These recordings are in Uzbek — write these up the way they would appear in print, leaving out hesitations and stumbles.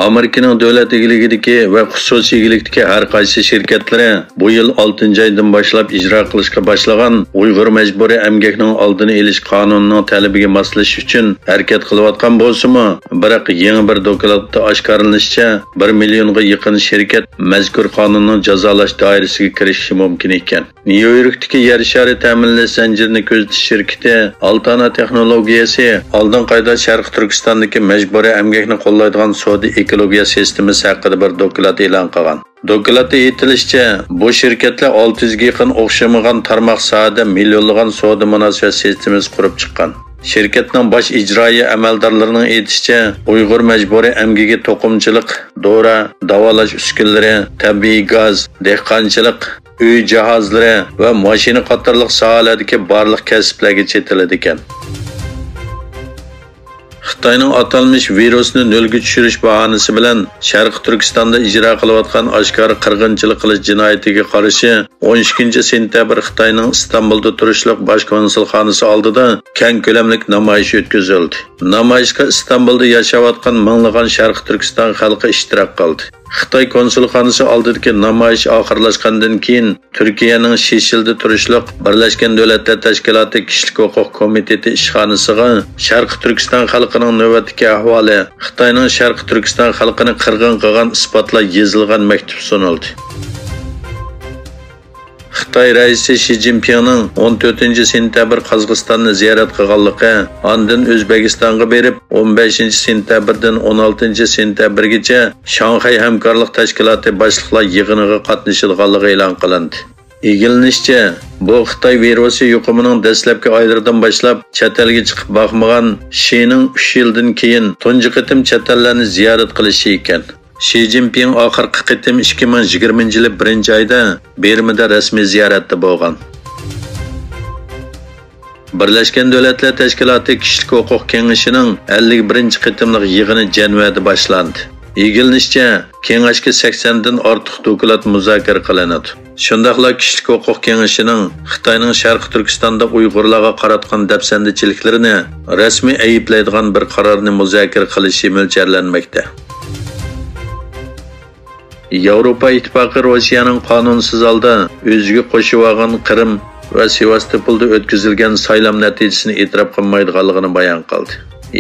Amerikaning davlat egiligidagi va xususiy egilikdagi har qaysi shirkatlari bu yil 6-oydan boshlab ijro qilishga boshlagan Uyg'ur majburiy emgakning oldini olish qonunining talabiga moslashish uchun harakat qilayotgan bo'lsa-mu, biroq yangi bir dokladda oshkorlanishicha 1 millionga yaqin shirkat mazkur qonunning jazolash doirasiga kirishi mumkin ekan. Nyu-Yorkdagi yer shari ta'minlash zanjirini ko'zatish shirkati Altana texnologiyasi oldin qayda Sharq Turkistondagi majburiy emgakni qo'llaydigan savdo ekologiya sistemasi haqida bir doklad e'lon qilgan. Dokladda aytilishicha, bu shirkatlar 600 ga yaqin o'xshamagan tarmoq sohada millionlagan savdo munosabat sistemasi qurib chiqqan. Şirketning bosh ijroiya amaldorlarining aytishicha, Uyg'ur majburiy emgigi to'qimchilik, dora, davolash uskunalari, tabiiy gaz, dehqonchilik, uy jihozlari va mashina qatorliq sohalardagi barliq kasblarga chetiladi ekan. Xitoyning atalmış virusni nolga tushirish bahonasi bilan Sharq Turkistonda ijro qilayotgan oshkor qirg'inchilik qilish jinoyatiga qarshi 12-sentabr Xitoyning Istanbulda turishliq bosh konsulxonasi oldida keng ko'lamli namoyish o'tkazildi. Namoyishga Istanbulda yashayotgan minglagan Sharq Turkiston xalqi ishtirok qildi. Xitoy konsulxonasi oldidagi namoyish oxirlashgandan keyin Turkiyaning Shishilda turishliq Birlashgan Davlatlar Tashkiloti Kishilik huquq komiteti ishxonasiga Sharq Turkiston xalqining navbatdagi ahvoli, Xitoyning Sharq Turkiston xalqini qirg'in qilgan isbotlar yozilgan maktub sunildi. Xitoy raisi Xi Jinpingning 14-sentabr Qozog'istonni ziyorat qilganligi, ondan O'zbekistonga berib 15-sentabrdan 16-sentabrgacha Shanxay hamkorlik tashkiloti boshliqlar yig'iniga qatnashadiganligi e'lon qilindi. Egilinishcha, bu Xitoy virusi yuqumining dastlabki oylaridan boshlab chet elga chiqib boqmagan Xining 3 yildan keyin tunji qitim chet ellarni ziyorat qilishi ekan. Xi Jinping oxirgi qitim 2020-yil 1-oyda Bermida rasmiy ziyoratda bo'lgan. Birlashgan Davlatlar Tashkiloti Kishilik huquq kengashining 51-qitimlik yig'ini Janvada boshlandi. Egilinishcha, kengashga 80 dan ortiq doklad muzokara qilinadi. Shundaqla Kishilik huquq kengashining Xitoyning Sharq Turkistonda Uyg'urlarga qaratgan dafsandichiliklarini rasmiy ayiblaydigan bir qarorni muzokara qilishi mo'ljallanmoqda. Yevropa İttifaqı Rossiyaning qonunsiz holda o'ziga qo'shib olgan Qrim va Sevastopolda o'tkazilgan saylam natijasini e'tirof qilmaydiganligini bayon qildi.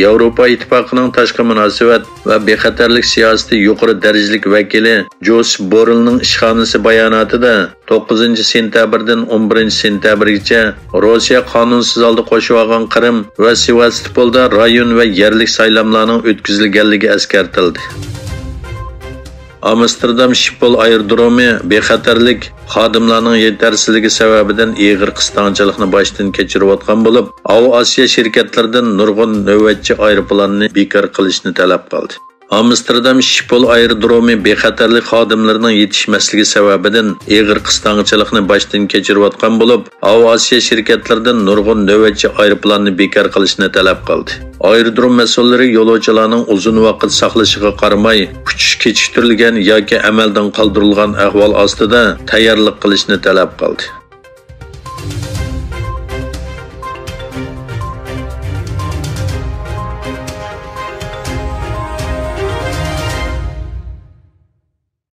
Yevropa İttifaqıning tashqi munosabat va bexatarlik siyosati yuqori darajalik vakili Josep Borrellning ishxonasi bayonotida 9-sentabrdan 11-sentabrgacha Rossiya qonunsiz holda qo'shib olgan Qrim va Sevastopolda rayon va yerlik saylamlarning o'tkazilganligi eskartildi. Amsterdam Schiphol aerodromi bexatarlik xodimlarning yetersizligi sababidan ig'ir qistonchilikni boshdan kechirayotgan bo'lib, Osiyo shirkatlaridan nurg'un navbatchi aeroplanni bekor qilishni talab qildi. Amsterdam Schiphol aerodromi bexatarlik xodimlarining yetishmasligi sababidan ig'ir qistonchilikni boshdan kechirayotgan bo'lib, Osiyo shirkatlaridan nurg'un navbatchi aeroplanni bekor qilishni talab qildi. Aerodrom mas'ullari yo'lovchilarning uzun vaqt saqlashiga qaramay, uchish kechiktirilgan yoki amaldan qoldirilgan ahvol ostida tayyorlik qilishni talab qildi.